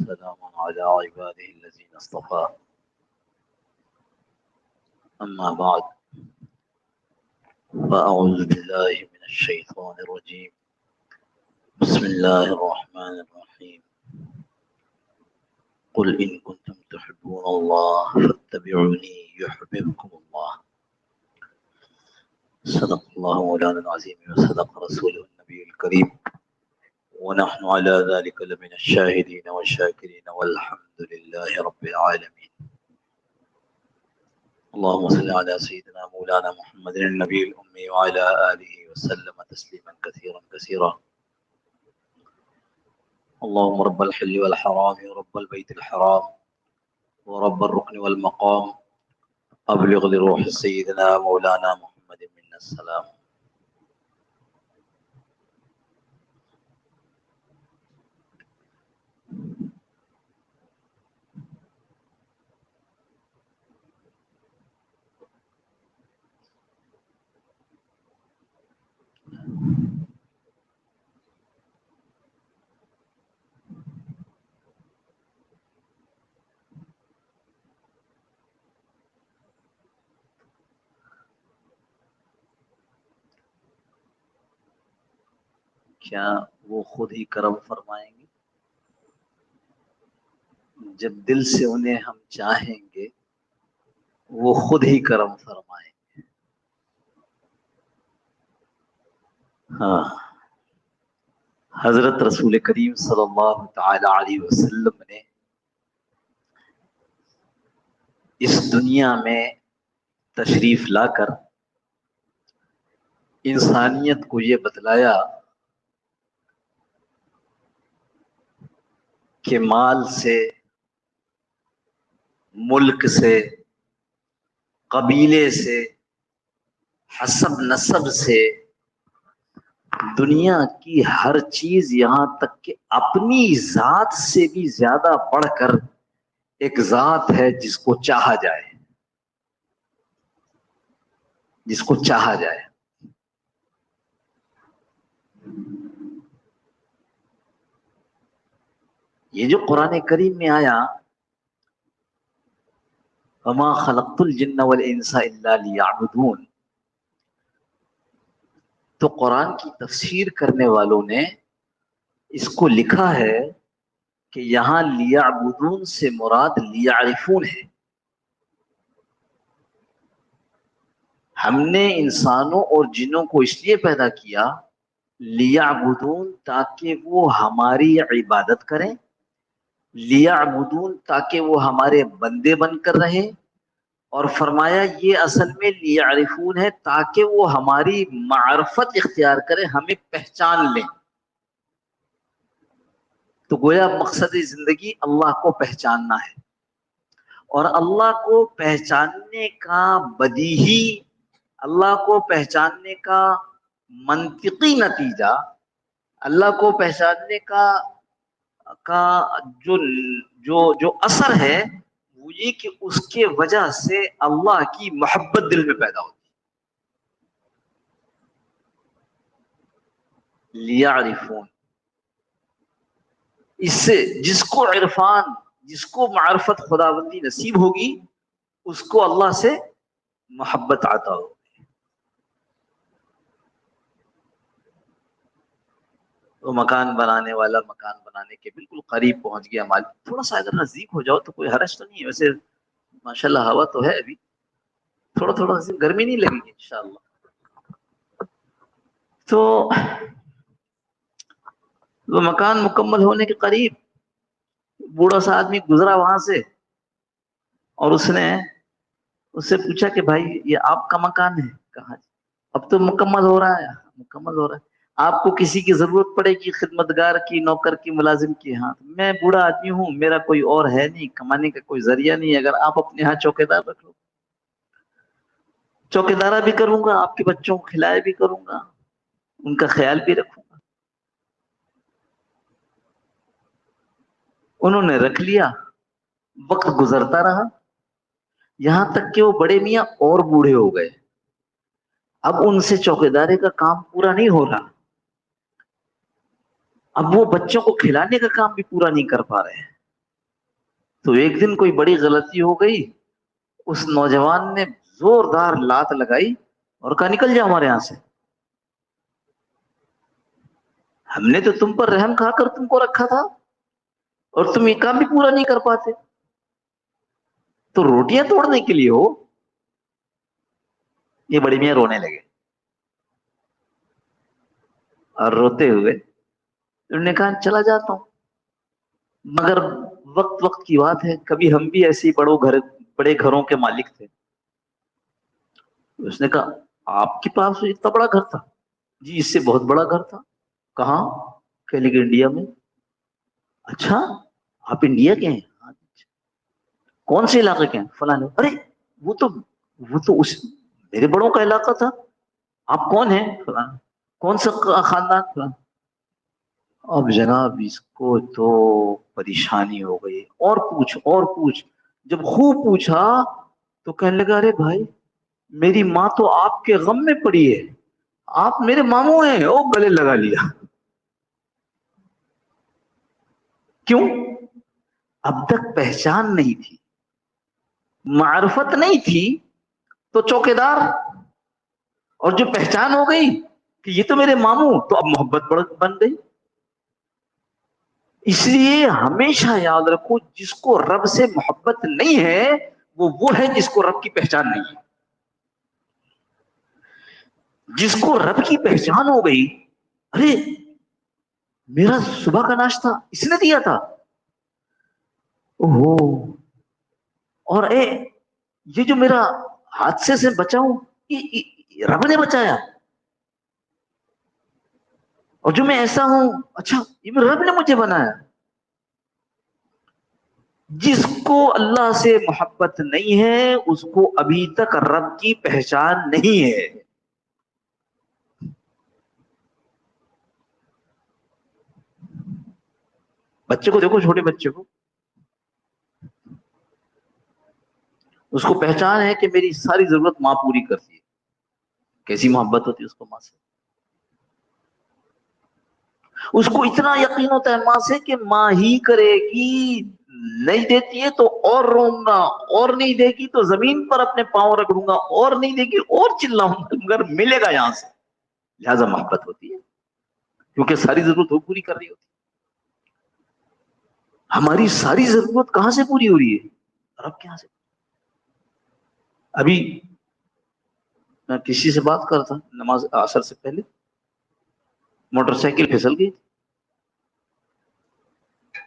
وسلام على عباده الذين اصطفى أما بعد فأعوذ بالله من الشيطان الرجيم بسم الله الرحمن الرحيم قل إن كنتم تحبون الله فاتبعوني يحببكم الله صدق الله مولانا العظيم وصدق رسوله النبي الكريم ونحن على ذلك لمن الشاهدين والشاكرين والحمد لله رب العالمين اللهم صل على سيدنا مولانا محمد النبي الأمي وعلى آله وسلم تسليما كثيرا كثيرا اللهم رب الحل والحرام ورب البيت الحرام ورب الركن والمقام أبلغ لروح سيدنا مولانا محمد منا السلام. کیا وہ خود ہی کرم فرمائیں گے؟ جب دل سے انہیں ہم چاہیں گے وہ خود ہی کرم فرمائیں گے. ہاں، حضرت رسول کریم صلی اللہ تعالی علیہ وسلم نے اس دنیا میں تشریف لا کر انسانیت کو یہ بتلایا کہ مال سے، ملک سے، قبیلے سے، حسب نسب سے، دنیا کی ہر چیز یہاں تک کہ اپنی ذات سے بھی زیادہ بڑھ کر ایک ذات ہے جس کو چاہا جائے، جس کو چاہا جائے. یہ جو قرآن کریم میں آیا وَمَا خَلَقْتُ الْجِنَّ وَالْإِنسَ إِلَّا لِيَعْبُدُونَ، تو قرآن کی تفسیر کرنے والوں نے اس کو لکھا ہے کہ یہاں لیعبدون سے مراد لیعرفون ہے. ہم نے انسانوں اور جنوں کو اس لیے پیدا کیا لیعبدون تاکہ وہ ہماری عبادت کریں، لیعبدون تاکہ وہ ہمارے بندے بن کر رہیں، اور فرمایا یہ اصل میں لیعرفون ہے تاکہ وہ ہماری معرفت اختیار کریں، ہمیں پہچان لیں. تو گویا مقصد زندگی اللہ کو پہچاننا ہے، اور اللہ کو پہچاننے کا بدیہی، اللہ کو پہچاننے کا منطقی نتیجہ، اللہ کو پہچاننے کا جو اثر ہے وہ یہ کہ اس کے وجہ سے اللہ کی محبت دل میں پیدا ہوتی ہے. لیعرفون، اس سے جس کو عرفان، جس کو معرفت خداوندی نصیب ہوگی اس کو اللہ سے محبت عطا ہوگی. وہ مکان بنانے والا مکان بنانے کے بالکل قریب پہنچ گیا، مال تھوڑا سا اگر نزدیک ہو جاؤ تو کوئی حرج تو نہیں ہے. ویسے ماشاءاللہ ہوا تو ہے، ابھی تھوڑا تھوڑا گرمی نہیں لگے گی انشاءاللہ. تو وہ مکان مکمل ہونے کے قریب بوڑھا سا آدمی گزرا وہاں سے، اور اس نے اس سے پوچھا کہ بھائی یہ آپ کا مکان ہے؟ کہا اب تو مکمل ہو رہا ہے. مکمل ہو رہا ہے، آپ کو کسی کی ضرورت پڑے گی خدمتگار کی، نوکر کی، ملازم کی؟ ہاں، میں بوڑھا آدمی ہوں، میرا کوئی اور ہے نہیں، کمانے کا کوئی ذریعہ نہیں، اگر آپ اپنے ہاں چوکیدار رکھ لو. چوکیدارا بھی کروں گا، آپ کے بچوں کو کھلایا بھی کروں گا، ان کا خیال بھی رکھوں گا. انہوں نے رکھ لیا. وقت گزرتا رہا یہاں تک کہ وہ بڑے میاں اور بوڑھے ہو گئے. اب ان سے چوکیداری کا کام پورا نہیں ہو رہا، اب وہ بچوں کو کھلانے کا کام بھی پورا نہیں کر پا رہے ہیں. تو ایک دن کوئی بڑی غلطی ہو گئی، اس نوجوان نے زوردار لات لگائی اور کہا نکل جاؤ ہمارے یہاں سے، ہم نے تو تم پر رحم کھا کر تم کو رکھا تھا اور تم یہ کام بھی پورا نہیں کر پاتے، تو روٹیاں توڑنے کے لیے ہو۔ یہ بڑی میاں رونے لگے اور روتے ہوئے انہوں نے کہا چلا جاتا ہوں، مگر وقت وقت کی بات ہے، کبھی ہم بھی ایسے بڑے گھروں کے مالک تھے۔ اس نے کہا آپ کے پاس اتنا بڑا گھر تھا؟ جی اس سے بہت بڑا گھر تھا۔ کہاں؟ کہنے کہ انڈیا میں۔ اچھا آپ انڈیا کے ہیں؟ کون سے علاقے کے ہیں؟ فلاں۔ ارے وہ تو اس میرے بڑوں کا علاقہ تھا۔ آپ کون ہیں؟ فلاں۔ کون سا خاندان؟ فلاں۔ اب جناب اس کو تو پریشانی ہو گئی، اور پوچھ اور پوچھ، جب خوب پوچھا تو کہنے لگا ارے بھائی میری ماں تو آپ کے غم میں پڑی ہے، آپ میرے ماموں ہیں۔ او گلے لگا لیا۔ کیوں؟ اب تک پہچان نہیں تھی، معرفت نہیں تھی، تو چوکیدار، اور جو پہچان ہو گئی کہ یہ تو میرے ماموں، تو اب محبت بن گئی۔ اس لیے ہمیشہ یاد رکھو جس کو رب سے محبت نہیں ہے وہ ہے جس کو رب کی پہچان نہیں ہے۔ جس کو رب کی پہچان ہو گئی، ارے میرا صبح کا ناشتہ اس نے دیا تھا، اوہو، اور یہ جو میرا حادثے سے بچاؤں یہ رب نے بچایا، اور جو میں ایسا ہوں اچھا یہ رب نے مجھے بنایا۔ جس کو اللہ سے محبت نہیں ہے اس کو ابھی تک رب کی پہچان نہیں ہے۔ بچے کو دیکھو، چھوٹے بچے کو، اس کو پہچان ہے کہ میری ساری ضرورت ماں پوری کرتی ہے۔ کیسی محبت ہوتی ہے اس کو ماں سے؟ اس کو اتنا یقین ہوتا ہے ماں سے کہ ماں ہی کرے گی، نہیں دیتی ہے تو اور روؤں گا، اور نہیں دے گی تو زمین پر اپنے پاؤں رگڑوں گا، اور نہیں دے گی اور چلاؤں گا مگر ملے گا یہاں سے۔ لہذا محبت ہوتی ہے، کیونکہ ساری ضرورت وہ پوری کر رہی ہوتی ہے۔ ہماری ساری ضرورت کہاں سے پوری ہو رہی ہے؟ رب کہاں سے؟ ابھی میں کسی سے بات کر رہا تھا نماز عصر سے پہلے، موٹر سائیکل پھسل گئی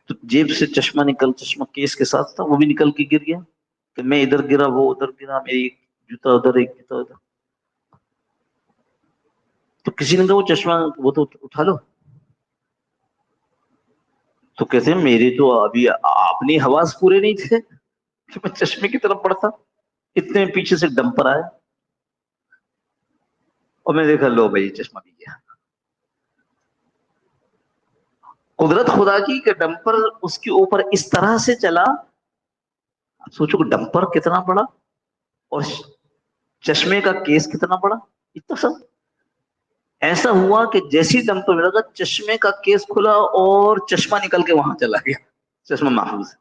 تو جیب سے چشمہ کیس کے ساتھ تھا، وہ بھی نکل کے گر گیا، کہ میں ادھر گرا وہ ادھر گرا، میری ایک جوتا ادھر ایک جوتا ادھر، تو کسی نے کہا وہ چشمہ وہ تو اٹھا لو، تو کہتے ہیں میرے تو ابھی اپنی حواس پورے نہیں تھے کہ میں چشمے کی طرف بڑھتا، اتنے پیچھے سے ڈمپر آیا اور میں دیکھا لو بھائی چشمہ بھی گیا۔ قدرت خدا کی کہ ڈمپر اس کے اوپر اس طرح سے چلا، سوچو کہ ڈمپر کتنا بڑا اور چشمے کا کیس کتنا بڑا، اتنا سب ایسا ہوا کہ جیسی ڈمپر ملا تھا چشمے کا کیس کھلا اور چشمہ نکل کے وہاں چلا گیا، چشمہ محفوظ ہے،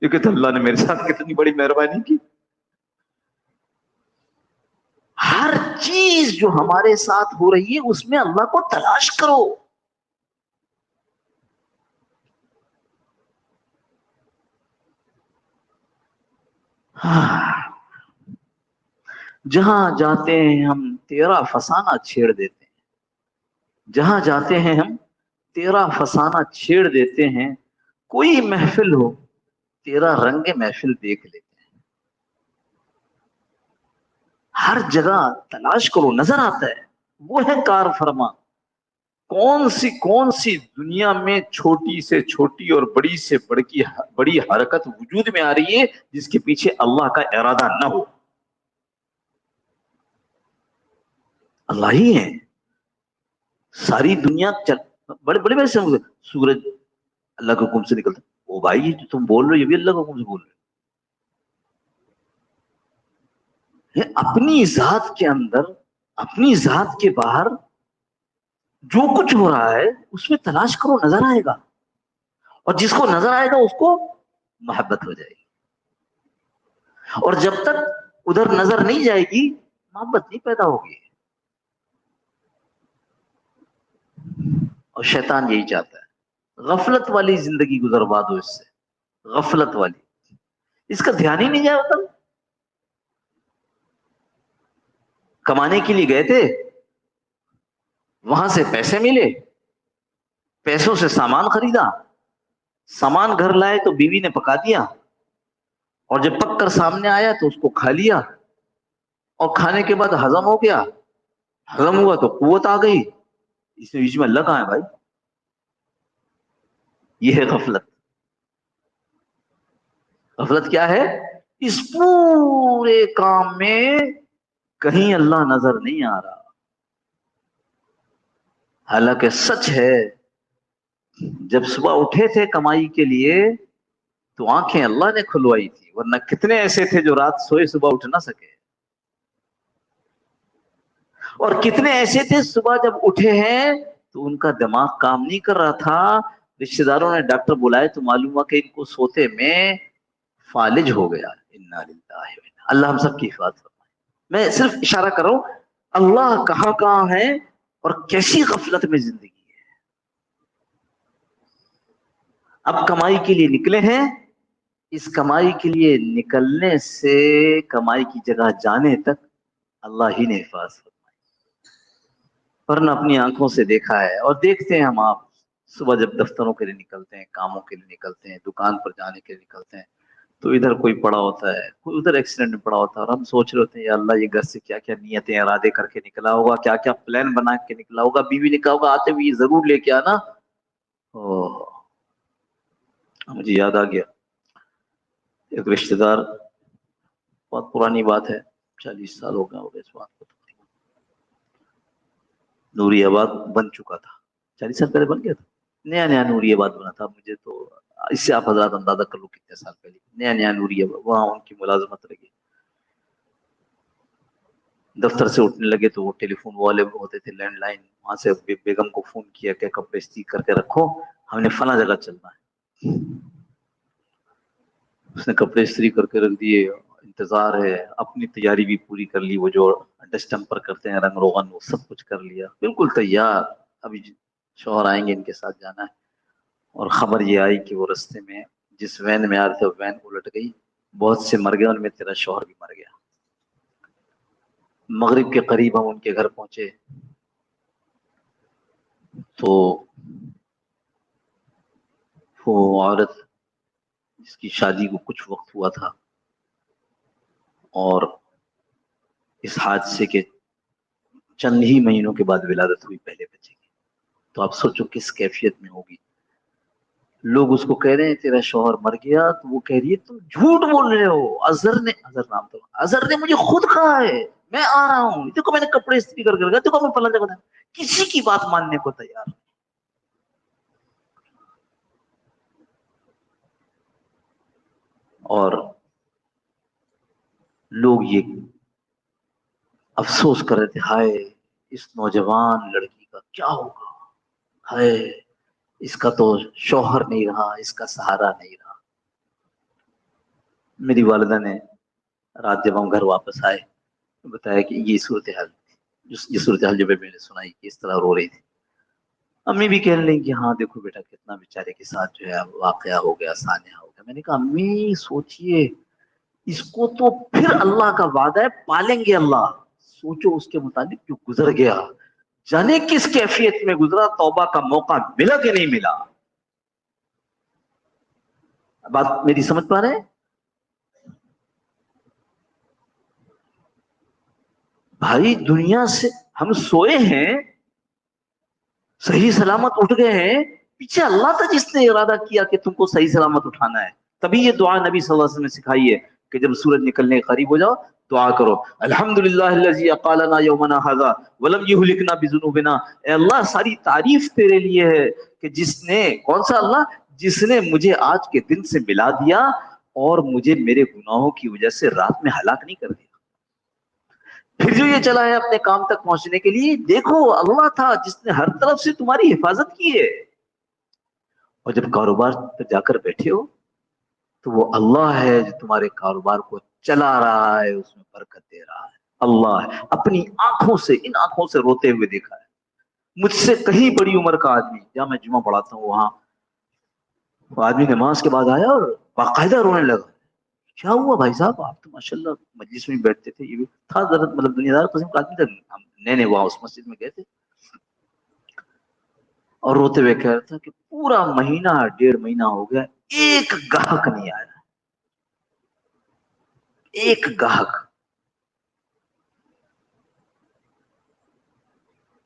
کیونکہ اللہ نے میرے ساتھ کتنی بڑی مہربانی کی۔ ہر چیز جو ہمارے ساتھ ہو رہی ہے اس میں اللہ کو تلاش کرو۔ جہاں جاتے ہیں ہم تیرا فسانہ چھیڑ دیتے ہیں، جہاں جاتے ہیں ہم تیرا فسانہ چھیڑ دیتے ہیں، کوئی محفل ہو تیرا رنگ محفل دیکھ لیتے ہیں۔ ہر جگہ تلاش کرو، نظر آتا ہے، وہ ہے کار فرما۔ کون سی دنیا میں چھوٹی سے چھوٹی اور بڑی سے بڑی حرکت وجود میں آ رہی ہے جس کے پیچھے اللہ کا ارادہ نہ ہو؟ اللہ ہی ہے۔ ساری دنیا بڑے سورج اللہ کے حکم سے نکلتا، وہ بھائی جو تم بول رہے ہو یہ بھی اللہ کے حکم سے بول رہے ہو۔ اپنی ذات کے اندر، اپنی ذات کے باہر جو کچھ ہو رہا ہے اس میں تلاش کرو، نظر آئے گا، اور جس کو نظر آئے گا اس کو محبت ہو جائے گی. اور جب تک ادھر نظر نہیں جائے گی محبت نہیں پیدا ہوگی. اور شیطان یہی چاہتا ہے غفلت والی زندگی گزروا دو اس سے, غفلت والی, اس کا دھیان ہی نہیں جائے. ادھر کمانے کے لیے گئے تھے, وہاں سے پیسے ملے, پیسوں سے سامان خریدا, سامان گھر لائے تو بیوی نے پکا دیا, اور جب پک کر سامنے آیا تو اس کو کھا لیا, اور کھانے کے بعد ہضم ہو گیا, ہضم ہوا تو قوت آ گئی. اس میں بیچ میں اللہ کہاں ہے بھائی؟ یہ ہے غفلت. غفلت کیا ہے؟ اس پورے کام میں کہیں اللہ نظر نہیں آ رہا. حالانکہ سچ ہے جب صبح اٹھے تھے کمائی کے لیے تو آنکھیں اللہ نے کھلوائی تھی, ورنہ کتنے ایسے تھے جو رات سوئے صبح اٹھ نہ سکے, اور کتنے ایسے تھے صبح جب اٹھے ہیں تو ان کا دماغ کام نہیں کر رہا تھا, رشتے داروں نے ڈاکٹر بلائے تو معلوم ہوا کہ ان کو سوتے میں فالج ہو گیا. انا للہ و انا, اللہ ہم سب کی حفاظت فرمائے. میں صرف اشارہ کر رہا ہوں اللہ کہاں کہاں ہے اور کیسی غفلت میں زندگی ہے. اب کمائی کے لیے نکلے ہیں, اس کمائی کے لیے نکلنے سے کمائی کی جگہ جانے تک اللہ ہی نے حفاظت فرمائی. ورنہ اپنی آنکھوں سے دیکھا ہے اور دیکھتے ہیں ہم. آپ صبح جب دفتروں کے لیے نکلتے ہیں, کاموں کے لیے نکلتے ہیں, دکان پر جانے کے لیے نکلتے ہیں, تو ادھر کوئی پڑا ہوتا ہے, کوئی ادھر ایکسیڈنٹ میں پڑا ہوتا ہے, اور ہم سوچ رہے ہوتے ہیں یا اللہ یہ گھر سے کیا کیا نیتیں ارادے کر کے نکلا ہوگا, کیا کیا پلان بنا کے نکلا ہوگا, بیوی نے کہا ہوگا آتے ہوئے یہ ضرور لے کے آنا. مجھے یاد آ گیا ایک رشتہ دار, بہت پرانی بات ہے, 40 سال ہو گئے اس بات کو, نوری آباد بن چکا تھا, 40 سال پہلے بن گیا تھا, نیا نیا نوری آباد بنا تھا. مجھے تو اس سے آپ حضرات اندازہ کر لو کتنے سال پہلے نیا نیا نوری آباد, وہاں ان کی ملازمت لگی. دفتر سے اٹھنے لگے تو وہ ٹیلی فون والے ہوتے تھے, لینڈ لائن, وہاں سے بیگم کو فون کیا کہ کپڑے استری کر کے رکھو, ہم نے فلاں جگہ چلنا ہے. اس نے کپڑے استری کر کے رکھ دیے, انتظار ہے, اپنی تیاری بھی پوری کر لی, وہ جو ڈسٹمپر کرتے ہیں رنگ روغن وہ سب کچھ کر لیا, بالکل تیار. ابھی شوہر آئیں گے, ان کے ساتھ جانا ہے. اور خبر یہ آئی کہ وہ رستے میں جس وین میں آ رہے تھے وین الٹ گئی, بہت سے مر گئے, ان میں تیرا شوہر بھی مر گیا. مغرب کے قریب ہم ان کے گھر پہنچے تو وہ عورت جس کی شادی کو کچھ وقت ہوا تھا اور اس حادثے کے چند ہی مہینوں کے بعد ولادت ہوئی پہلے بچے کی, تو آپ سوچو کس کیفیت میں ہوگی. لوگ اس کو کہہ رہے ہیں تیرا شوہر مر گیا, تو وہ کہہ رہی ہے تم جھوٹ بول رہے ہو, اظہر نے, اظہر نام تو, اظہر نے مجھے خود کہا ہے میں آ رہا ہوں, دیکھو میں نے کپڑے استری کر کے رکھا, دیکھو میں فلاں جگہ, کسی کی بات ماننے کو تیار. اور لوگ یہ افسوس کر رہے تھے, ہائے اس نوجوان لڑکی کا کیا ہوگا, ہائے اس کا تو شوہر نہیں رہا, اس کا سہارا نہیں رہا. میری والدہ نے رات جب ہم گھر واپس آئے بتایا کہ یہ صورتحال, یہ صورتحال جب میں نے سنائی کہ اس طرح رو رہی تھی. امی بھی کہنے لیں کہ ہاں دیکھو بیٹا کتنا بیچارے کے ساتھ جو ہے واقعہ ہو گیا, سانحہ ہو گیا. میں نے کہا امی سوچئے, اس کو تو پھر اللہ کا وعدہ ہے پالیں گے اللہ, سوچو اس کے مطابق جو گزر گیا, جانے کس کیفیت میں گزرا, توبہ کا موقع ملا کہ نہیں ملا. بات میری سمجھ پا رہے ہیں؟ بھائی دنیا سے ہم سوئے ہیں, صحیح سلامت اٹھ گئے ہیں, پیچھے اللہ تھا جس نے ارادہ کیا کہ تم کو صحیح سلامت اٹھانا ہے. تبھی یہ دعا نبی صلی اللہ علیہ وسلم نے سکھائی ہے کہ جب سورج نکلنے کے قریب ہو جاؤ دعا کرو, الحمدللہ الذی اقالنا یومنا ھذا ولم یہلکنا بذنوبنا. اے اللہ ساری تعریف تیرے لیے ہے کہ جس نے, کون سا اللہ, جس نے مجھے آج کے دن سے ملا دیا اور مجھے میرے گناہوں کی وجہ سے رات میں ہلاک نہیں کر دیا. پھر جو یہ چلا ہے اپنے کام تک پہنچنے کے لیے, دیکھو اللہ تھا جس نے ہر طرف سے تمہاری حفاظت کی ہے. اور جب کاروبار پہ جا کر بیٹھے ہو تو وہ اللہ ہے جو تمہارے کاروبار کو چلا رہا ہے، اس میں برکت دے رہا ہے۔ اللہ ہے، اپنی آنکھوں سے، ان آنکھوں سے روتے ہوئے دیکھا ہے۔ مجھ سے کہیں بڑی عمر کا آدمی، جہاں میں جمعہ پڑھاتا ہوں وہاں، وہ آدمی نماز کے بعد آیا اور باقاعدہ رونے لگا۔ کیا ہوا بھائی صاحب؟ آپ تو ماشاءاللہ مجلس میں بیٹھتے تھے، یہ بھی تھا ضرورت، مطلب دنیا دار قسم کا آدمی تھا، ہم نئے نئے وہاں اس مسجد میں گئے تھے، اور روتے ہوئے کہہ رہا تھا کہ پورا مہینہ 1.5 مہینہ ہو گیا، ایک گاہک نہیں آیا، ایک گاہک۔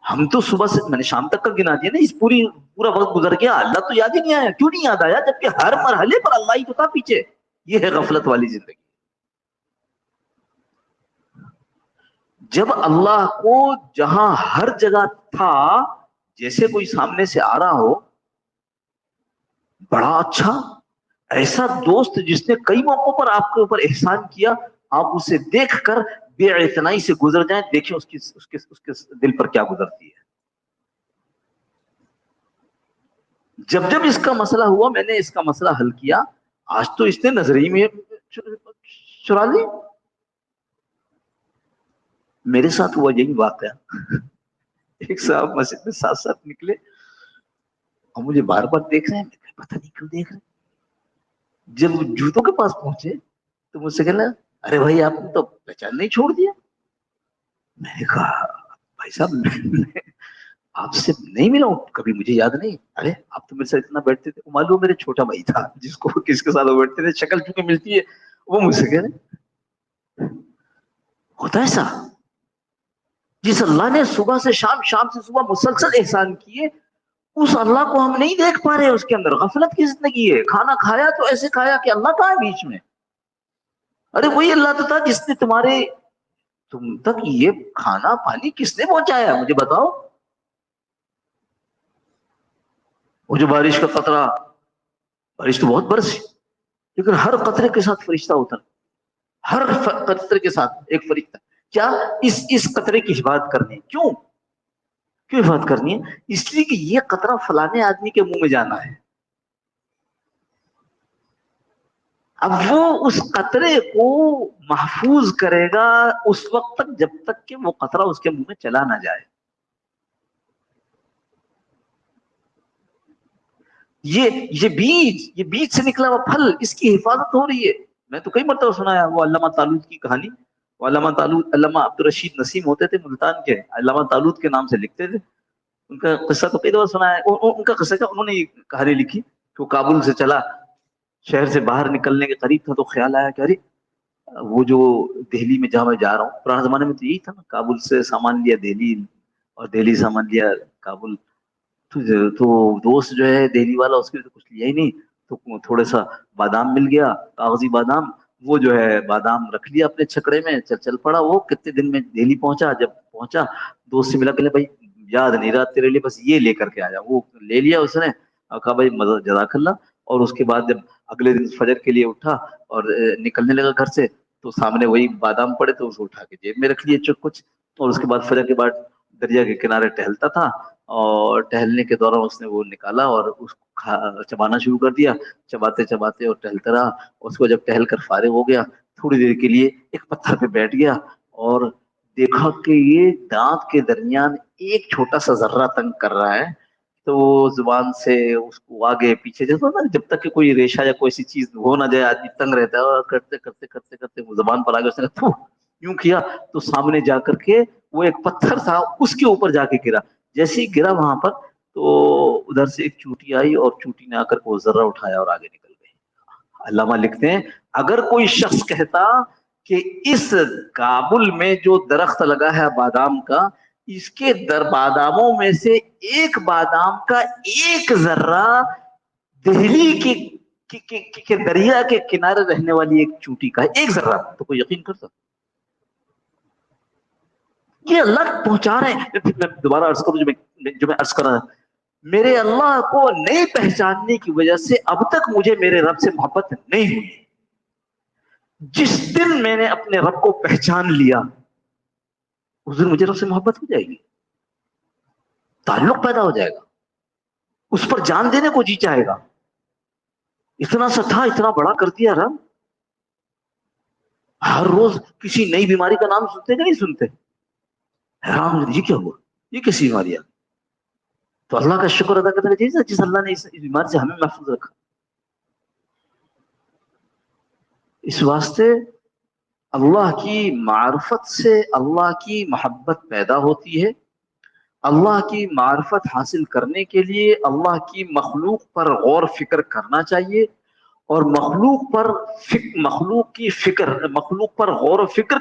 ہم تو صبح سے میں نے شام تک کا گنا دیا نا، اس پورا وقت گزر گیا، اللہ تو یاد ہی نہیں آیا۔ کیوں نہیں یاد آیا؟ جبکہ ہر مرحلے پر اللہ ہی تو تھا پیچھے۔ یہ ہے غفلت والی زندگی۔ جب اللہ کو جہاں ہر جگہ تھا، جیسے کوئی سامنے سے آ رہا ہو، بڑا اچھا ایسا دوست جس نے کئی موقعوں پر آپ کے اوپر احسان کیا، آپ اسے دیکھ کر بے اعتنائی سے گزر جائیں، دیکھیں اس کے دل پر کیا گزرتی ہے۔ جب جب اس کا مسئلہ ہوا، میں نے اس کا مسئلہ حل کیا، آج تو اس نے نظری میں چرا لی۔ میرے ساتھ ہوا یہی واقعہ۔ ایک صاحب مسجد میں ساتھ ساتھ نکلے اور مجھے بار بار دیکھ رہے ہیں، پتہ نہیں کیوں دیکھ رہے ہیں۔ جب جوتوں کے پاس پہنچے تو مجھ سے کہنا، ارے بھائی آپ نے تو پہچان نہیں چھوڑ دیا۔ میں نے کہا بھائی صاحب میں آپ سے نہیں ملا ہوں کبھی، مجھے یاد نہیں۔ ارے آپ تو میرے ساتھ اتنا بیٹھتے تھے۔ معلوم میرے چھوٹا بھائی تھا جس کو کس کے ساتھ بیٹھتے تھے، شکل چونکہ ملتی ہے، وہ مجھ سے کہہ رہے ہوتا ہے ایسا، جس اللہ نے صبح سے شام، شام سے صبح مسلسل احسان کیے، اس اللہ کو ہم نہیں دیکھ پا رہے، اس کے اندر غفلت کی زندگی ہے۔ کھانا کھایا تو ایسے کھایا کہ اللہ کہاں ہے بیچ میں؟ ارے وہی اللہ تو تھا جس نے تم تک یہ کھانا پانی کس نے پہنچایا؟ مجھے بتاؤ۔ وہ جو بارش کا قطرہ، بارش تو بہت برسی، لیکن ہر قطرے کے ساتھ فرشتہ ہوتا، ہر قطرے کے ساتھ ایک فرشتہ۔ کیا اس قطرے کی حفاظت کرنی ہے؟ کیوں حفاظت کرنی ہے؟ اس لیے کہ یہ قطرہ فلانے آدمی کے منہ میں جانا ہے۔ اب وہ اس قطرے کو محفوظ کرے گا اس وقت تک جب تک کہ وہ قطرہ اس کے منہ میں چلا نہ جائے۔ یہ بیج سے نکلا ہوا پھل، اس کی حفاظت ہو رہی ہے۔ میں تو کئی مرتبہ سنا ہے وہ علامہ طالوت کی کہانی۔ وہ علامہ طالوت، علامہ عبد الرشید نسیم ہوتے تھے ملتان کے، علامہ طالوت کے نام سے لکھتے تھے۔ ان کا قصہ تو کئی دفعہ سنا ہے۔ ان کا قصہ کیا، انہوں نے کہانی لکھی کہ وہ کابل سے چلا، شہر سے باہر نکلنے کے قریب تھا تو خیال آیا کہ ارے وہ جو دہلی میں جہاں میں جا رہا ہوں، پرانے زمانے میں تو یہی تھا نا، کابل سے سامان لیا دہلی، اور دہلی سامان لیا کابل۔ تو دوست جو ہے دہلی والا، اس کے لیے تو کچھ لیا ہی نہیں، تو تھوڑا سا بادام مل گیا، کاغذی بادام، وہ جو ہے بادام رکھ لیا اپنے چھکڑے میں، چل پڑا۔ وہ کتنے دن میں دہلی پہنچا، جب پہنچا دوست سے ملا، کہ بھائی یاد نہیں رہا تیرے لیے، بس یہ لے کر کے آیا۔ وہ لے لیا اس نے اور کہا بھائی جزاک اللہ۔ اور اس کے بعد جب اگلے دن فجر کے لیے اٹھا اور نکلنے لگا گھر سے، تو سامنے وہی بادام پڑے، تو اس کو اٹھا کے جیب میں رکھ لیے کچھ۔ اور اس کے بعد فجر کے بعد دریا کے کنارے ٹہلتا تھا، اور ٹہلنے کے دوران اس نے وہ نکالا اور اس کو چبانا شروع کر دیا، چباتے چباتے اور ٹہلتا رہا۔ اس کو جب ٹہل کر فارغ ہو گیا، تھوڑی دیر کے لیے ایک پتھر پہ بیٹھ گیا اور دیکھا کہ یہ دانت کے درمیان ایک چھوٹا سا ذرہ تنگ کر رہا ہے۔ تو زبان سے اس کو آگے پیچھے، جیسا نا جب تک کہ کوئی ریشہ یا کوئی ایسی چیز ہو نہ جائے آدمی تنگ رہتا ہے، اور کرتے کرتے کرتے کرتے وہ زبان پر آگے اس نے کہا، یوں کیا تو سامنے جا کر کے وہ ایک پتھر تھا، اس کے اوپر جا کے گرا۔ جیسے ہی گرا وہاں پر، تو ادھر سے ایک چوٹی آئی اور چوٹی نے آ کر وہ ذرہ اٹھایا اور آگے نکل گئی۔ علامہ لکھتے ہیں اگر کوئی شخص کہتا کہ اس کابل میں جو درخت لگا ہے بادام کا، اس کے باداموں میں سے ایک بادام کا ایک ذرہ دہلی کے دریا کے کنارے رہنے والی ایک چوٹی کا ہے، ایک ذرہ، تو کوئی یقین کرتا؟ یہ اللہ پہنچا رہے ہیں۔ میں دوبارہ عرض کروں جو میں عرض کر رہا، میرے اللہ کو نہیں پہچاننے کی وجہ سے اب تک مجھے میرے رب سے محبت نہیں ہوئی۔ جس دن میں نے اپنے رب کو پہچان لیا، اس دن مجھے رب سے محبت ہو جائے گی، تعلق پیدا ہو جائے گا، اس پر جان دینے کو جی چاہے گا۔ اتنا سا تھا اتنا بڑا کر دیا رب. ہر روز کسی نئی بیماری کا نام سنتے کہ نہیں سنتے؟ حیران یہ کیا ہوا، یہ کیسی بیماری ہے؟ تو اللہ کا شکر ادا کرنا چاہیے جس اللہ نے اس بیماری سے ہمیں محفوظ رکھا. اس واسطے اللہ کی معرفت سے اللہ کی محبت پیدا ہوتی ہے. اللہ کی معرفت حاصل کرنے کے لیے اللہ کی مخلوق پر غور فکر کرنا چاہیے، اور مخلوق پر غور و فکر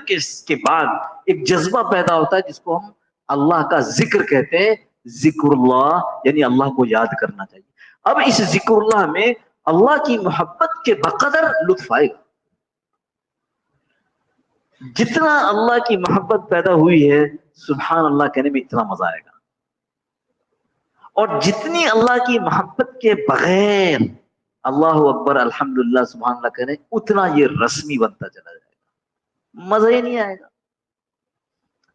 کے بعد ایک جذبہ پیدا ہوتا ہے جس کو ہم اللہ کا ذکر کہتے ہیں. ذکر اللہ یعنی اللہ کو یاد کرنا چاہیے. اب اس ذکر اللہ میں اللہ کی محبت کے بقدر لطف آئے گا. جتنا اللہ کی محبت پیدا ہوئی ہے سبحان اللہ کہنے میں اتنا مزہ آئے گا، اور جتنی اللہ کی محبت کے بغیر اللہ اکبر الحمدللہ سبحان اللہ کہنے اتنا یہ رسمی بنتا چلا جائے گا، مزہ ہی نہیں آئے گا.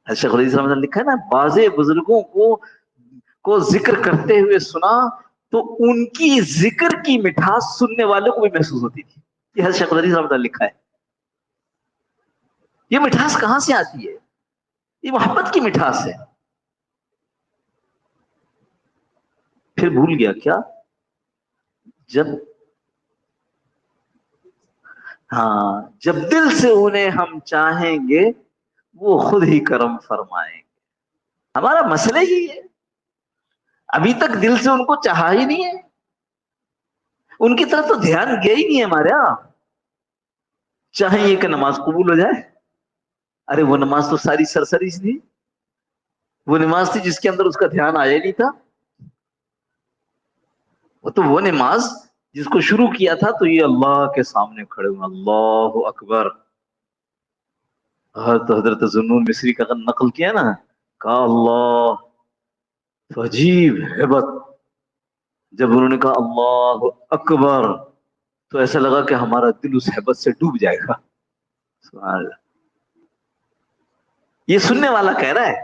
شیخ الحدیث رحمۃ اللہ لکھا ہے نا، بعض بزرگوں کو ذکر کرتے ہوئے سنا تو ان کی ذکر کی مٹھاس سننے والوں کو بھی محسوس ہوتی تھی. یہ شیخ الحدیث رحمۃ اللہ لکھا ہے. یہ مٹھاس کہاں سے آتی ہے؟ یہ محبت کی مٹھاس ہے. پھر بھول گیا کیا؟ جب دل سے انہیں ہم چاہیں گے وہ خود ہی کرم فرمائیں گے. ہمارا مسئلہ ہی ہے، ابھی تک دل سے ان کو چاہا ہی نہیں ہے، ان کی طرف تو دھیان گیا ہی نہیں ہے ہمارا. چاہیں یہ کہ نماز قبول ہو جائے، ارے وہ نماز تو ساری سرسری تھی، وہ نماز تھی جس کے اندر اس کا دھیان آیا نہیں تھا. وہ نماز جس کو شروع کیا تھا تو یہ اللہ کے سامنے کھڑے ہوئے اللہ اکبر. تو حضرت ذوالنون مصری کا نقل کیا نا، کہا اللہ تو عجیب ہیبت. جب انہوں نے کہا اللہ اکبر تو ایسا لگا کہ ہمارا دل اس ہیبت سے ڈوب جائے گا. سبحان اللہ. یہ سننے والا کہہ رہا ہے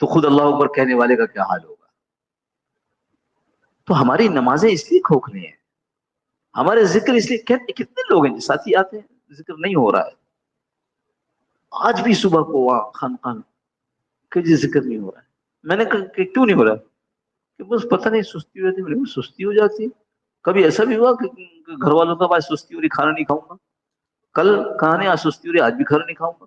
تو خود اللہ اکبر کہنے والے کا کیا حال ہوگا. تو ہماری نمازیں اس لیے کھوکھلی ہیں، ہمارے ذکر اس لیے کتنے لوگ ہیں ساتھی آتے ہیں ذکر نہیں ہو رہا ہے. آج بھی صبح کو خان کہ جی ذکر نہیں ہو رہا ہے. میں نے کہا کہ کیوں نہیں ہو رہا؟ کہ بس پتہ نہیں سستی ہو جاتی. میرے سستی ہو جاتی. کبھی ایسا بھی ہوا کہ گھر والوں کا بعد سستی ہو رہی کھانا نہیں کھاؤں گا، کل کہا نہیں آج سستی ہو رہی آج بھی کھانا نہیں کھاؤں گا.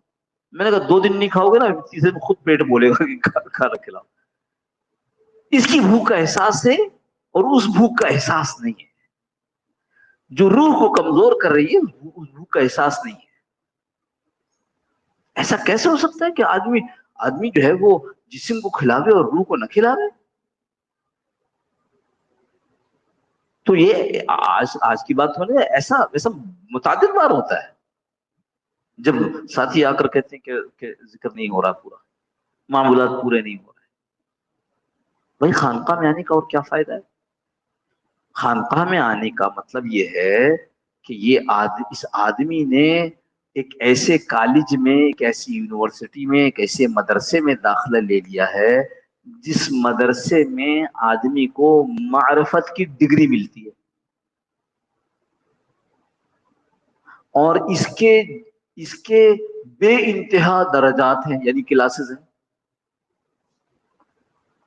میں نے کہا 2 دن نہیں کھاؤ گے نا تیسرے دن خود پیٹ بولے گا کہ کھانا کھلاؤ. اس کی بھوک کا احساس ہے اور اس بھوک کا احساس نہیں ہے. جو روح کو کمزور کر رہی ہے اس بھوک کا احساس نہیں ہے. ایسا کیسے ہو سکتا ہے کہ آدمی جو ہے وہ جسم کو کھلاوے اور روح کو نہ کھلاوے؟ تو یہ آج کی بات ہونے ایسا ویسا متعدد بار ہوتا ہے جب ساتھی آ کر کہتے ہیں کہ ذکر نہیں ہو رہا، پورا معمولات پورے نہیں ہو رہے. بھائی خانقاہ میں آنے کا اور کیا فائدہ ہے؟ خانقاہ میں آنے کا مطلب یہ ہے کہ اس آدمی نے ایک ایسے کالج میں، ایک ایسی یونیورسٹی میں، ایک ایسے مدرسے میں داخلہ لے لیا ہے جس مدرسے میں آدمی کو معرفت کی ڈگری ملتی ہے، اور اس کے بے انتہا درجات ہیں یعنی کلاسز ہیں.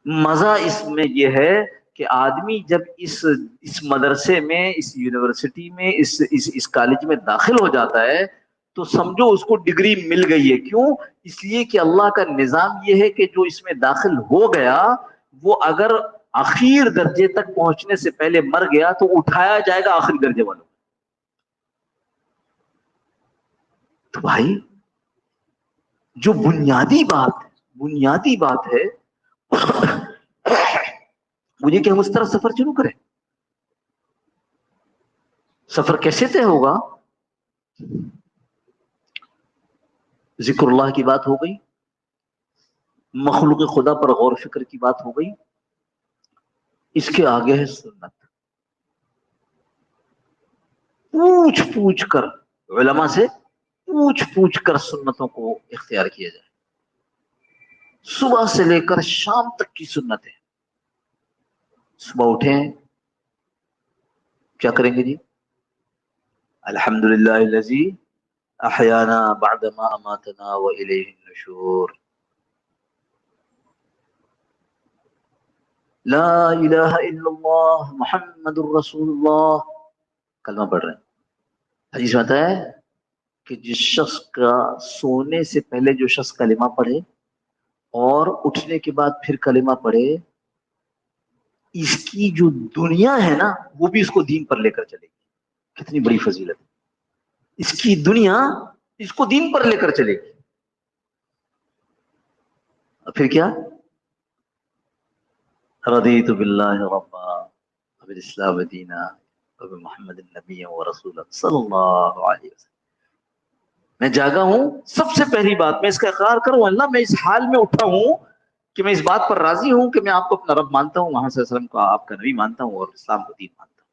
مزہ اس میں یہ ہے کہ آدمی جب اس مدرسے میں، اس یونیورسٹی میں، اس کالج میں داخل ہو جاتا ہے تو سمجھو اس کو ڈگری مل گئی ہے. کیوں؟ اس لیے کہ اللہ کا نظام یہ ہے کہ جو اس میں داخل ہو گیا وہ اگر آخر درجے تک پہنچنے سے پہلے مر گیا تو اٹھایا جائے گا آخری درجے والوں. تو بھائی جو بنیادی بات ہے مجھے کہ ہم اس طرح سفر شروع کریں. سفر کیسے طے ہوگا؟ ذکر اللہ کی بات ہو گئی، مخلوق خدا پر غور و فکر کی بات ہو گئی، اس کے آگے ہے سنت. پوچھ کر علماء سے پوچھ کر سنتوں کو اختیار کیا جائے. صبح سے لے کر شام تک کی سنتیں. صبح اٹھیں کیا کریں گے جی؟ الحمدللہ الذی احیانا بعد ما اماتنا والیہ النشور، لا الہ الا اللہ محمد الرسول اللہ، کلمہ پڑھ رہے ہیں۔ حدیث میں آتا ہے کہ جس شخص کا سونے سے پہلے جو شخص کلمہ پڑھے اور اٹھنے کے بعد پھر کلمہ پڑھے، اس کی جو دنیا ہے نا وہ بھی اس کو دین پر لے کر چلے گی۔ کتنی بڑی فضیلت ہے! اس کی دنیا اس کو دین پر لے کر چلے گی۔ اور پھر کیا؟ رضیت باللہ ربا وبالاسلام دینا وبمحمد النبی ورسولا صلی اللہ علیہ وسلم۔ میں جاگا ہوں، سب سے پہلی بات میں اس کا اقرار کروں، اللہ میں اس حال میں اٹھا ہوں کہ میں اس بات پر راضی ہوں کہ میں آپ کو اپنا رب مانتا ہوں، محمد صلی اللہ علیہ وسلم کو آپ کا نبی مانتا ہوں، اور اسلام کو دین مانتا ہوں۔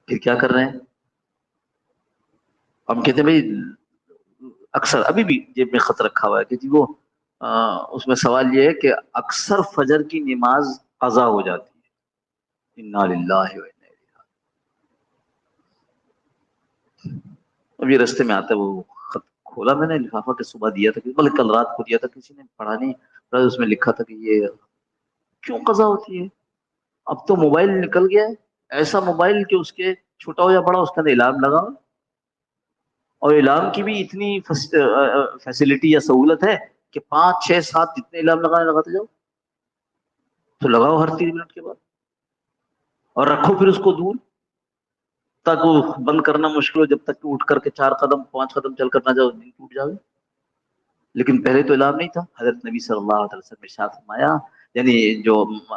پھر کیا کر رہے ہیں ہم؟ کہتے ہیں بھائی اکثر ابھی بھی جیب میں خط رکھا ہوا ہے کہ جی وہ اس میں سوال یہ ہے کہ اکثر فجر کی نماز قضا ہو جاتی ہے، انا للہ و انا الیہ۔ ابھی رستے میں آتا ہے وہ خط کھولا میں نے، لفافہ کہ صبح دیا تھا، بلکہ کل رات کو دیا تھا، کسی نے پڑھا نہیں، اس میں لکھا تھا کہ یہ کیوں قضا ہوتی ہے؟ اب تو موبائل نکل گیا ہے، ایسا موبائل کہ اس کے چھوٹا ہو یا بڑا اس کا اعلان لگا، اور اعلان کی بھی اتنی فیسلٹی یا سہولت ہے کہ 5 6 7 جتنے اعلان لگاتے جاؤ، تو لگاؤ ہر 3 منٹ کے بعد، اور رکھو پھر اس کو دور تک وہ بند کرنا مشکل ہو، جب تک کہ اٹھ کر کے 4 قدم 5 قدم چل کر نہ جاؤ دن ٹوٹ جاوے۔ لیکن پہلے تو اعلان نہیں تھا۔ حضرت نبی صلی اللہ علیہ وسلم نے ارشاد فرمایا، یعنی جو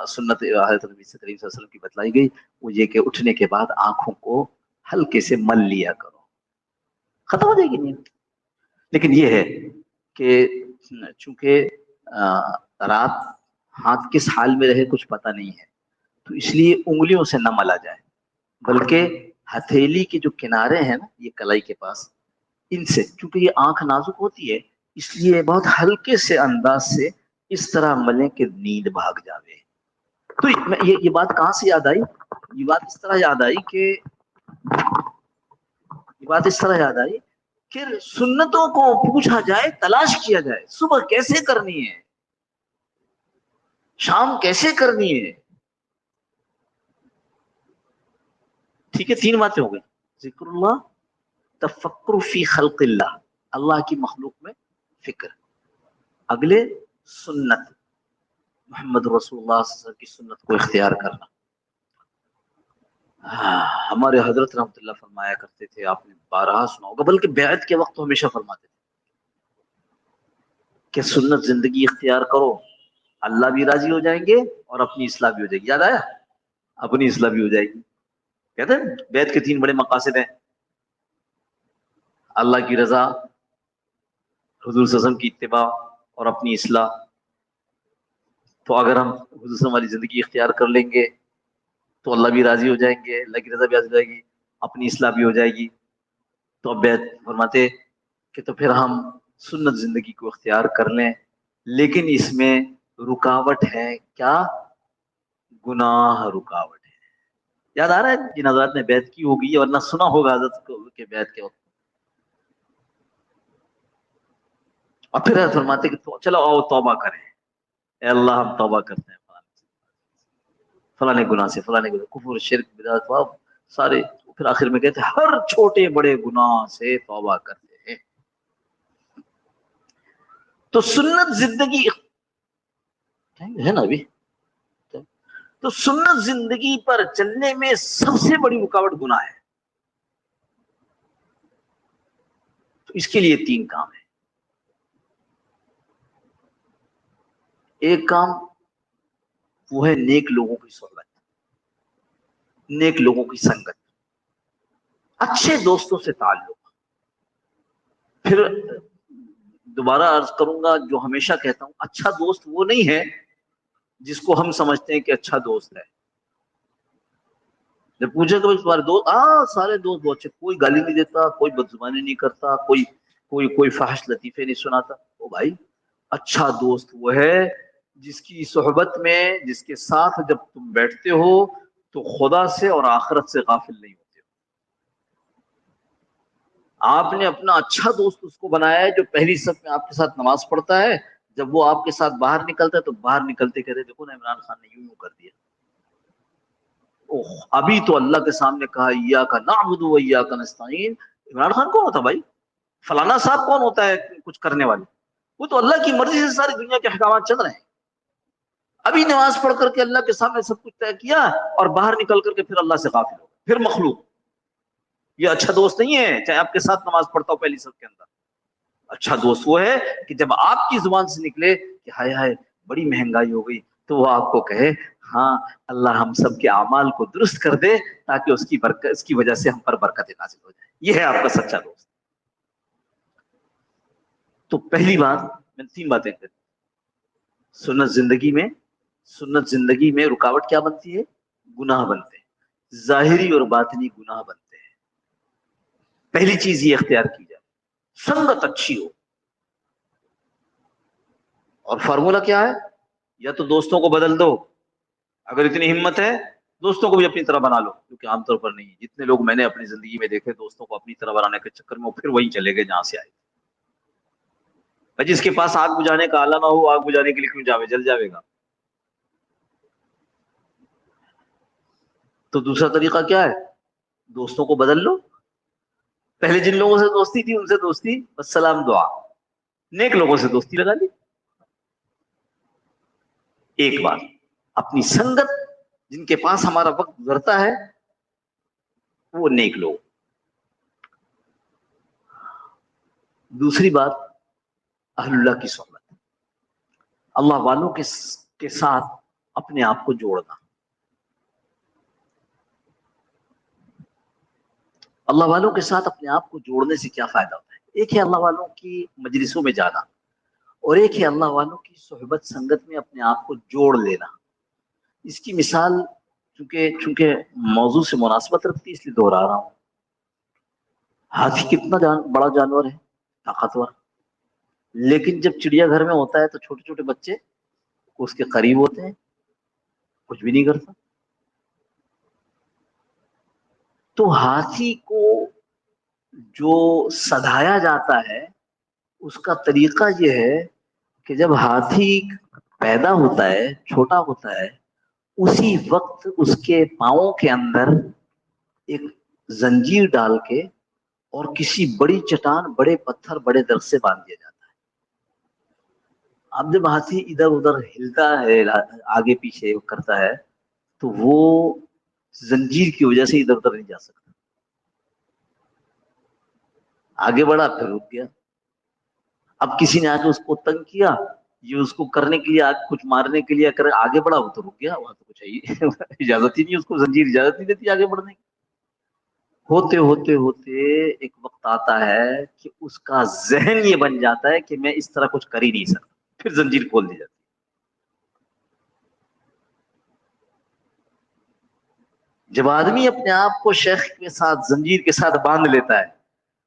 سنت حضرت نبی صلی اللہ علیہ وسلم کی بتلائی گئی وہ یہ کہ اٹھنے کے بعد آنکھوں کو ہلکے سے مل لیا کرو، ختم ہو جائے گی نیند۔ لیکن یہ ہے کہ چونکہ رات ہاتھ کس حال میں رہے کچھ پتہ نہیں ہے، تو اس لیے انگلیوں سے نہ ملا جائے، بلکہ ہتھیلی کے جو کنارے ہیں نا یہ کلائی کے پاس، ان سے، چونکہ یہ آنکھ نازک ہوتی ہے اس لیے بہت ہلکے سے انداز سے اس طرح ملیں کہ نیند بھاگ جاوے۔ تو یہ بات کہاں سے یاد آئی؟ یہ بات اس طرح یاد آئی کہ سنتوں کو پوچھا جائے، تلاش کیا جائے، صبح کیسے کرنی ہے، شام کیسے کرنی ہے۔ ٹھیک ہے، 3 باتیں ہو گئی، ذکر اللہ، تفکر فی خلق اللہ، اللہ کی مخلوق میں فکر، اگلے سنت، محمد رسول اللہ صلی اللہ علیہ وسلم کی سنت کو اختیار کرنا۔ ہمارے حضرت رحمۃ اللہ فرمایا کرتے تھے، آپ نے بارہا سنا ہوگا، بلکہ بیعت کے وقت تو ہمیشہ فرماتے تھے کہ سنت زندگی اختیار کرو، اللہ بھی راضی ہو جائیں گے اور اپنی اصلاح بھی ہو جائے گی۔ یاد آیا؟ اپنی اصلاح بھی ہو جائے گی۔ کہتے ہیں بیعت کے 3 بڑے مقاصد ہیں، اللہ کی رضا، حضور صلی اللہ علیہ وسلم کی اتباع، اور اپنی اصلاح۔ تو اگر ہم حضور صلی اللہ علیہ وسلم والی زندگی اختیار کر لیں گے تو اللہ بھی راضی ہو جائیں گے، اللہ کی رضا بھی حاصل ہو جائے گی، اپنی اصلاح بھی ہو جائے گی۔ تو اب بیعت فرماتے کہ تو پھر ہم سنت زندگی کو اختیار کر لیں، لیکن اس میں رکاوٹ ہے، کیا؟ گناہ رکاوٹ ہے۔ یاد آ رہا ہے جن حضرات نے بیعت کی ہوگی ورنہ سنا ہوگا حضرت کو کہ بیعت کے وقت، اور پھر فرماتے کہ چلو آؤ توبہ کریں، اے اللہ ہم توبہ کرتے ہیں فلانے گناہ سے، فلانے گناہ، کفر، شرک، بدعت، سارے، پھر آخر میں کہتے ہیں ہر چھوٹے بڑے گناہ سے توبہ کرتے ہیں۔ تو سنت زندگی ہے نا ابھی، تو سنت زندگی پر چلنے میں سب سے بڑی رکاوٹ گناہ ہے۔ تو اس کے لیے 3 کام ہیں۔ ایک کام وہ ہے نیک لوگوں کی صحبت، نیک لوگوں کی سنگت، اچھے دوستوں سے تعلق۔ پھر دوبارہ عرض کروں گا جو ہمیشہ کہتا ہوں، اچھا دوست وہ نہیں ہے جس کو ہم سمجھتے ہیں کہ اچھا دوست ہے۔ جب پوچھے تو تمہارے دوست، سارے دوست بہت اچھے، کوئی گالی نہیں دیتا، کوئی بدزبانی نہیں کرتا، کوئی فحش لطیفے نہیں سناتا۔ او بھائی، اچھا دوست وہ ہے جس کی صحبت میں، جس کے ساتھ جب تم بیٹھتے ہو تو خدا سے اور آخرت سے غافل نہیں ہوتے. آپ نے اپنا اچھا دوست اس کو بنایا ہے جو پہلی صف میں آپ کے ساتھ نماز پڑھتا ہے. جب وہ آپ کے ساتھ باہر نکلتا ہے تو باہر نکلتے کہتے دیکھو نا عمران خان نے یوں یوں کر دیا. ابھی تو اللہ کے سامنے کہا ایاک نعبد و ایاک نستعین. عمران خان کون ہوتا بھائی؟ فلانا صاحب کون ہوتا ہے کچھ کرنے والے؟ وہ تو اللہ کی مرضی سے ساری دنیا کے احکامات چل رہے ہیں. ابھی نماز پڑھ کر کے اللہ کے سامنے سب کچھ طے کیا اور باہر نکل کر کے پھر اللہ سے غافل ہو پھر مخلوق. یہ اچھا دوست نہیں ہے چاہے آپ کے ساتھ نماز پڑھتا ہو پہلی صف کے اندر. اچھا دوست وہ ہے کہ جب آپ کی زبان سے نکلے کہ ہائے ہائے بڑی مہنگائی ہو گئی تو وہ آپ کو کہے ہاں اللہ ہم سب کے اعمال کو درست کر دے تاکہ اس کی برکت اس کی وجہ سے ہم پر برکت نازل ہو جائے. یہ ہے آپ کا سچا دوست. تو پہلی بات میں 3 باتیں کروں. سنت زندگی میں رکاوٹ کیا بنتی ہے؟ گناہ بنتے ہیں. ظاہری اور باطنی گناہ بنتے ہیں. پہلی چیز یہ اختیار کی جائے سنگت اچھی ہو. اور فارمولا کیا ہے؟ یا تو دوستوں کو بدل دو. اگر اتنی ہمت ہے دوستوں کو بھی اپنی طرح بنا لو. کیونکہ عام طور پر نہیں. جتنے لوگ میں نے اپنی زندگی میں دیکھے دوستوں کو اپنی طرح بنانے کے چکر میں وہ پھر وہیں چلے گئے جہاں سے آئے. جس کے پاس آگ بجھانے کا آلہ نہ ہو آگ بجھانے کے لیے کیوں جاوے؟ جل جاوے گا. تو دوسرا طریقہ کیا ہے؟ دوستوں کو بدل لو. پہلے جن لوگوں سے دوستی تھی ان سے دوستی بس سلام دعا. نیک لوگوں سے دوستی لگا لی. ایک بات اپنی سنگت جن کے پاس ہمارا وقت گزرتا ہے وہ نیک لوگ. دوسری بات اہل اللہ کی صحبت. اللہ والوں کے ساتھ اپنے آپ کو جوڑنا. اللہ والوں کے ساتھ اپنے آپ کو جوڑنے سے کیا فائدہ ہوتا ہے؟ ایک ہے اللہ والوں کی مجلسوں میں جانا اور ایک ہے اللہ والوں کی صحبت سنگت میں اپنے آپ کو جوڑ لینا. اس کی مثال چونکہ موضوع سے مناسبت رکھتی ہے اس لیے دوہرا رہا ہوں. ہاتھی کتنا بڑا جانور ہے طاقتور. لیکن جب چڑیا گھر میں ہوتا ہے تو چھوٹے چھوٹے بچے اس کے قریب ہوتے ہیں کچھ بھی نہیں کرتا. تو ہاتھی کو جو سدھایا جاتا ہے اس کا طریقہ یہ ہے کہ جب ہاتھی پیدا ہوتا ہے چھوٹا ہوتا ہے اسی وقت اس کے پاؤں کے اندر ایک زنجیر ڈال کے اور کسی بڑی چٹان بڑے پتھر بڑے درخت سے باندھ دیا جاتا ہے. اب جب ہاتھی ادھر ادھر ہلتا ہے آگے پیچھے کرتا ہے تو وہ زنجیر کی وجہ سے ادھر ادھر نہیں جا سکتا. آگے بڑھا پھر رک گیا. اب کسی نے آ کے اس کو تنگ کیا یہ اس کو کرنے کے لیے کچھ مارنے کے لیے آگے بڑھا وہ تو رک گیا. وہاں تو کچھ ہے اجازت ہی نہیں اس کو زنجیر اجازت نہیں دیتی آگے بڑھنے کی. ہوتے ہوتے ہوتے ایک وقت آتا ہے کہ اس کا ذہن یہ بن جاتا ہے کہ میں اس طرح کچھ کر ہی نہیں سکتا پھر زنجیر کھول دی جاتی. جب آدمی اپنے آپ کو شیخ کے ساتھ زنجیر کے ساتھ باندھ لیتا ہے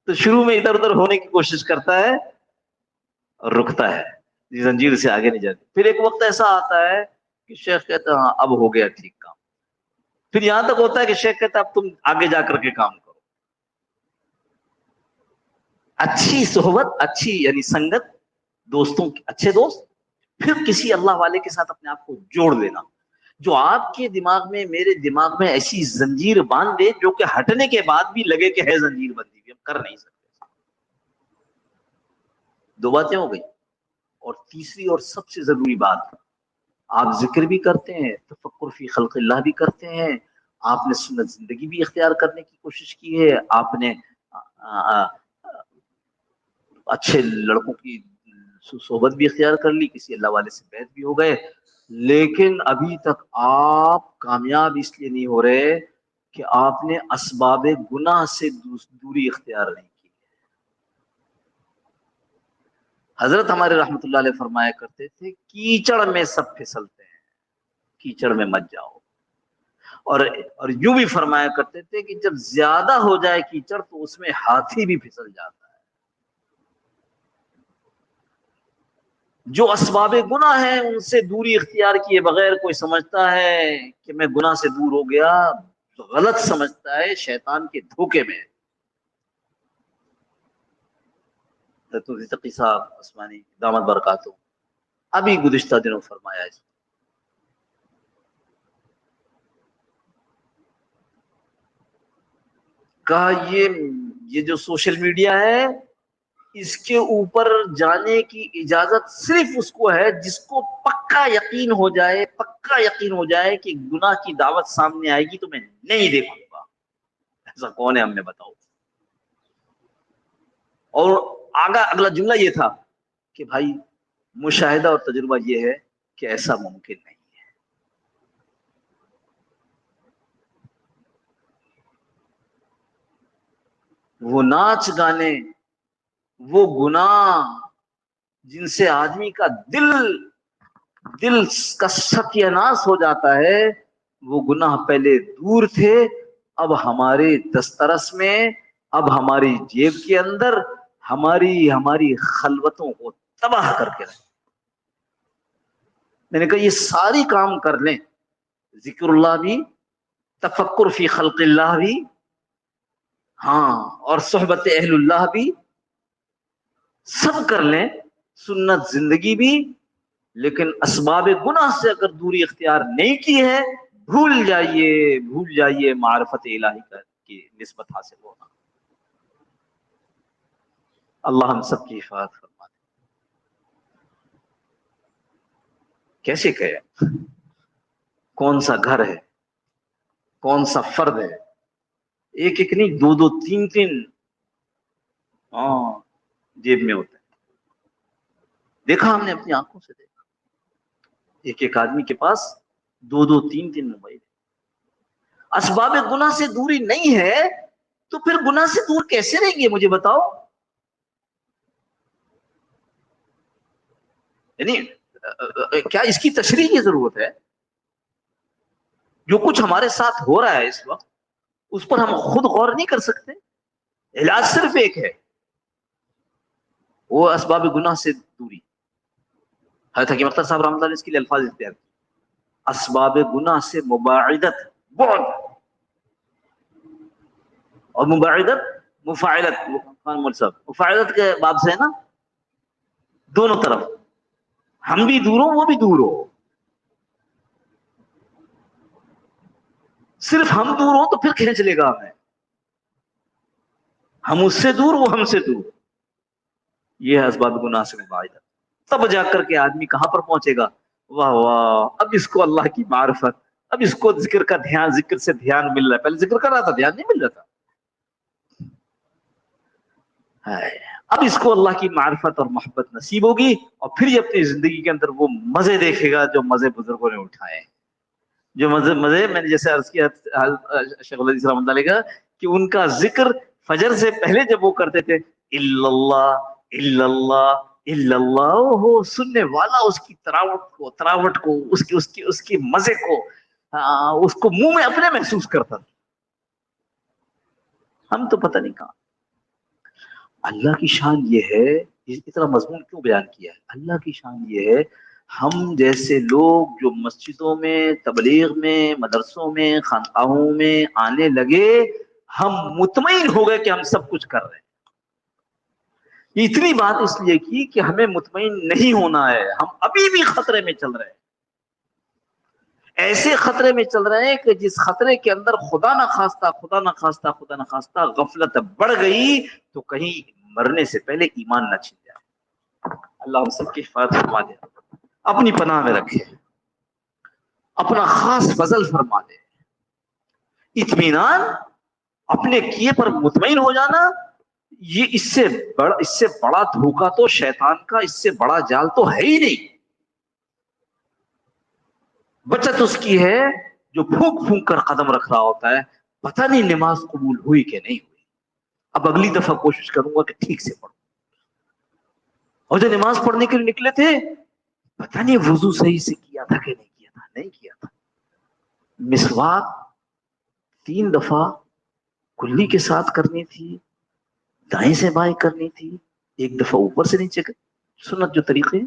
تو شروع میں ادھر ادھر ہونے کی کوشش کرتا ہے اور رکتا ہے. زنجیر سے آگے نہیں جاتی. پھر ایک وقت ایسا آتا ہے کہ شیخ کہتا ہے ہاں اب ہو گیا ٹھیک کام. پھر یہاں تک ہوتا ہے کہ شیخ کہتا ہے اب تم آگے جا کر کے کام کرو. اچھی صحبت اچھی یعنی سنگت دوستوں اچھے دوست پھر کسی اللہ والے کے ساتھ اپنے آپ کو جوڑ لینا جو آپ کے دماغ میں میرے دماغ میں ایسی زنجیر باندھ دے جو کہ ہٹنے کے بعد بھی لگے کہ ہے زنجیر بندی ہوئی ہم کر نہیں سکتے. 2 باتیں ہو گئی. اور تیسری اور سب سے ضروری بات آپ ذکر بھی کرتے ہیں تفکر فی خلق اللہ بھی کرتے ہیں. آپ نے سنت زندگی بھی اختیار کرنے کی کوشش کی ہے. آپ نے اچھے لڑکوں کی صحبت بھی اختیار کر لی کسی اللہ والے سے بیعت بھی ہو گئے. لیکن ابھی تک آپ کامیاب اس لیے نہیں ہو رہے کہ آپ نے اسباب گناہ سے دوری اختیار نہیں کی. حضرت ہمارے رحمت اللہ علیہ فرمایا کرتے تھے کیچڑ میں سب پھسلتے ہیں کیچڑ میں مت جاؤ. اور یوں بھی فرمایا کرتے تھے کہ جب زیادہ ہو جائے کیچڑ تو اس میں ہاتھی بھی پھسل جاتا ہے. جو اسباب گناہ ہیں ان سے دوری اختیار کیے بغیر کوئی سمجھتا ہے کہ میں گناہ سے دور ہو گیا، تو غلط سمجھتا ہے، شیطان کے دھوکے میں۔ تو تقی صاحب عثمانی دامت برکاتہ ابھی گزشتہ دنوں فرمایا اس، کہا یہ جو سوشل میڈیا ہے، اس کے اوپر جانے کی اجازت صرف اس کو ہے جس کو پکا یقین ہو جائے، پکا یقین ہو جائے کہ گناہ کی دعوت سامنے آئے گی تو میں نہیں دیکھوں گا۔ ایسا کون ہے، ہم نے بتاؤ؟ اور اگلا جملہ یہ تھا کہ بھائی مشاہدہ اور تجربہ یہ ہے کہ ایسا ممکن نہیں ہے۔ وہ ناچ گانے، وہ گناہ جن سے آدمی کا دل کا ستیہ ناش ہو جاتا ہے، وہ گناہ پہلے دور تھے، اب ہمارے دسترس میں، اب ہماری جیب کے اندر، ہماری خلوتوں کو تباہ کر کے رکھ۔ میں نے کہا یہ ساری کام کر لیں، ذکر اللہ بھی، تفکر فی خلق اللہ بھی، ہاں، اور صحبت اہل اللہ بھی، سب کر لیں، سنت زندگی بھی، لیکن اسباب گناہ سے اگر دوری اختیار نہیں کی ہے، بھول جائیے معرفت الہی کی نسبت حاصل ہونا۔ اللہ ہم سب کی حفاظت فرما دے۔ کیسے کہے کون سا گھر ہے، کون سا فرد ہے، ایک ایک نہیں، دو تین ہاں جیب میں ہوتا ہے۔ دیکھا ہم نے اپنی آنکھوں سے دیکھا، ایک ایک آدمی کے پاس دو تین موبائل۔ اسباب گناہ سے دوری نہیں ہے تو پھر گناہ سے دور کیسے رہیں گے، مجھے بتاؤ؟ یعنی کیا اس کی تشریح کی ضرورت ہے؟ جو کچھ ہمارے ساتھ ہو رہا ہے اس وقت، اس پر ہم خود غور نہیں کر سکتے؟ علاج صرف ایک ہے، وہ اسباب گناہ سے دوری۔ حضرت حکیم اختر صاحب رحمۃ اللہ علیہ اس کے لیے الفاظ اختیار کیے، اسباب گناہ سے مباعدت، بعد، اور مباعدت مفاعلت، مفاعلت کے باب سے ہے نا، دونوں طرف، ہم بھی دور ہو وہ بھی دور ہو۔ صرف ہم دور ہو تو پھر کھینچ لے گا ہمیں، ہم اس سے دور، وہ ہم سے دور، یہ ہے اسباب گناہ سے مباعدت۔ تب جا کر کے آدمی کہاں پر پہنچے گا؟ واہ واہ، اب اس کو اللہ کی معرفت، اب اس کو ذکر کا دھیان، ذکر سے دھیان مل رہا ہے، پہلے ذکر کر رہا تھا دھیان نہیں مل رہا تھا۔ اب اس کو اللہ کی معرفت اور محبت نصیب ہوگی، اور پھر یہ اپنی زندگی کے اندر وہ مزے دیکھے گا جو مزے بزرگوں نے اٹھائے، جو مزے میں نے جیسے عرض کیا شیخ الحدیث رحمۃ اللہ علیہ کا، کہ ان کا ذکر فجر سے پہلے جب وہ کرتے تھے، الا اللہ الا اللہ الا اللہ، وہ سننے والا اس کی تراوٹ کو، اس کی مزے کو، اس کو منہ میں اپنے محسوس کرتا تھا۔ ہم تو پتہ نہیں کہاں۔ اللہ کی شان یہ ہے، اتنا مضمون کیوں بیان کیا ہے؟ اللہ کی شان یہ ہے، ہم جیسے لوگ جو مسجدوں میں، تبلیغ میں، مدرسوں میں، خانقاہوں میں آنے لگے، ہم مطمئن ہو گئے کہ ہم سب کچھ کر رہے ہیں۔ یہ اتنی بات اس لیے کی کہ ہمیں مطمئن نہیں ہونا ہے، ہم ابھی بھی خطرے میں چل رہے ہیں، ایسے خطرے میں چل رہے ہیں کہ جس خطرے کے اندر خدا نہ خواستہ غفلت بڑھ گئی تو کہیں مرنے سے پہلے ایمان نہ چھن جائے۔ اللہ ہم سب کی حفاظت فرما دے، اپنی پناہ میں رکھے، اپنا خاص فضل فرما دے۔ اطمینان، اپنے کیے پر مطمئن ہو جانا، یہ اس سے بڑا دھوکہ تو شیطان کا، اس سے بڑا جال تو ہے ہی نہیں۔ بچت اس کی ہے جو پھونک پھونک کر قدم رکھ رہا ہوتا ہے، پتہ نہیں نماز قبول ہوئی کہ نہیں ہوئی، اب اگلی دفعہ کوشش کروں گا کہ ٹھیک سے پڑھوں۔ اور جو نماز پڑھنے کے لیے نکلے تھے، پتہ نہیں وضو صحیح سے کیا تھا کہ نہیں کیا تھا، مسواک 3 دفعہ کلی کے ساتھ کرنی تھی، دائیں سے بائیں کرنی تھی، 1 دفعہ اوپر سے نیچے، سنت جو طریقے ہیں،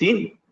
3,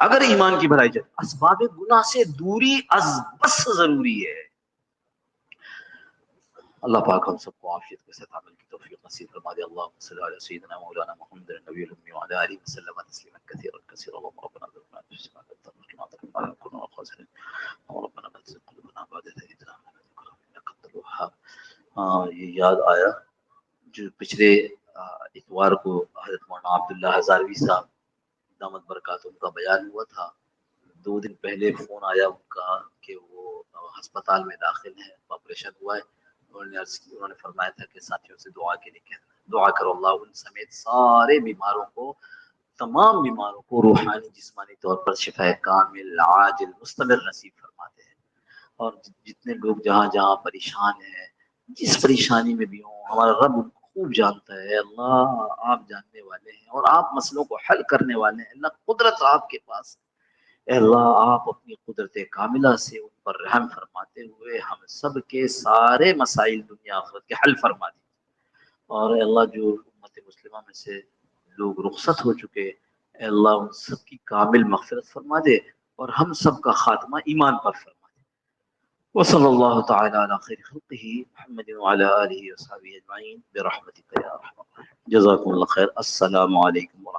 اگر ایمان کی بھلائی چاہتے اسباب گناہ سے دوری از بس ضروری ہے. اللہ پاک ہم سب کو عافیت کے ساتھ عمل کی توفیق نصیب فرما دے. اللهم صل على سيدنا مولانا محمد النبي الامي وعلى اله وسلم تسليما كثيرا كثيرا. اللهم ربنا ذكرنا في سبحانك كنا خاسرين. ربنا لا تزغ قلوبنا بعد إذ هديتنا وهب لنا من لدنك رحمة إنك أنت الوهاب. یہ یاد آیا جو پچھلے اتوار کو حضرت مولانا عبداللہ ہزاروی صاحب دامت برکات ان کا بیان ہوا تھا. 2 دن پہلے فون آیا ان کا کہ وہ ہسپتال میں داخل ہیں, آپریشن ہوا ہے. انہوں نے فرمایا تھا کہ ساتھیوں سے دعا کے لیے کہنا, دعا کرو اللہ ان سمیت سارے بیماروں کو, تمام بیماروں کو روحانی جسمانی طور پر شفا کامل عاجل مستمر نصیب فرماتے ہیں. اور جتنے لوگ جہاں جہاں پریشان ہیں, جس پریشانی میں بھی ہوں, ہمارا رب ان کو خوب جانتا ہے. اللہ آپ جاننے والے ہیں اور آپ مسئلوں کو حل کرنے والے ہیں. اللہ قدرت آپ کے پاس. اے اللہ آپ اپنی قدرت کاملہ سے ان پر رحم فرماتے ہوئے ہم سب کے سارے مسائل دنیا آخرت کے حل فرما دیجیے. اور اے اللہ جو امت مسلمہ میں سے لوگ رخصت ہو چکے, اے اللہ ان سب کی کامل مغفرت فرما دے اور ہم سب کا خاتمہ ایمان پر فرما دے. وصلی اللہ تعالی علی خیر خلقہ محمد وعلی آلہ وصحبہ اجمعین برحمتک یا ارحم الراحمین. جزاکم اللہ خیر. السلام علیکم ورحمۃ اللہ.